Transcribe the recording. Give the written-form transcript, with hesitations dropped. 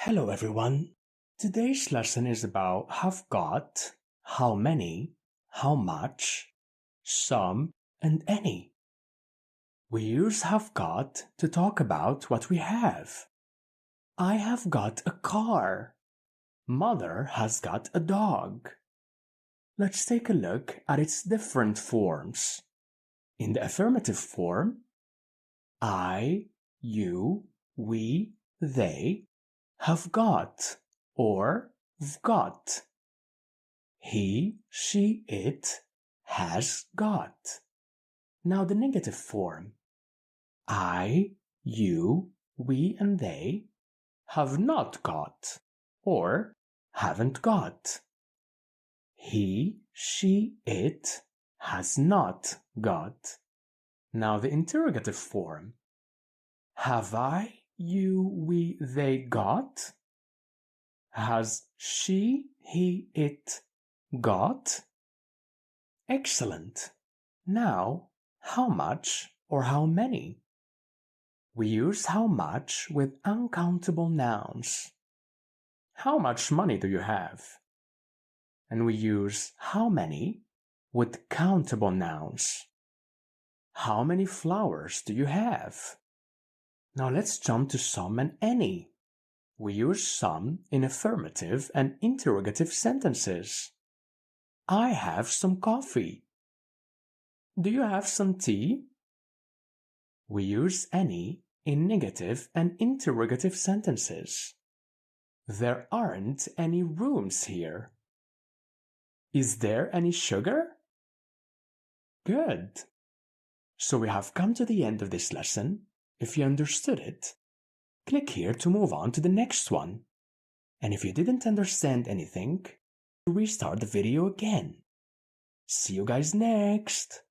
Hello everyone. Today's lesson is about have got, how many, how much, some, and any. We use have got to talk about what we have. I have got a car. Mother has got a dog. Let's take a look at its different forms. In the affirmative form, I, you, we, they have got or got. He, she, it has got. Now the negative form. I, you, we, and they have not got or haven't got. He, she, it has not got. Now the interrogative form. Have I, you, we, they got? Has she, he, it got? Excellent. Now, how much or how many? We use how much with uncountable nouns. How much money do you have? And we use how many with countable nouns. How many flowers do you have? Now let's jump to some and any. We use some in affirmative and interrogative sentences. I have some coffee. Do you have some tea? We use any in negative and interrogative sentences. There aren't any rooms here. Is there any sugar? Good. So we have come to the end of this lesson. If you understood it, click here to move on to the next one. And if you didn't understand anything, restart the video again. See you guys next!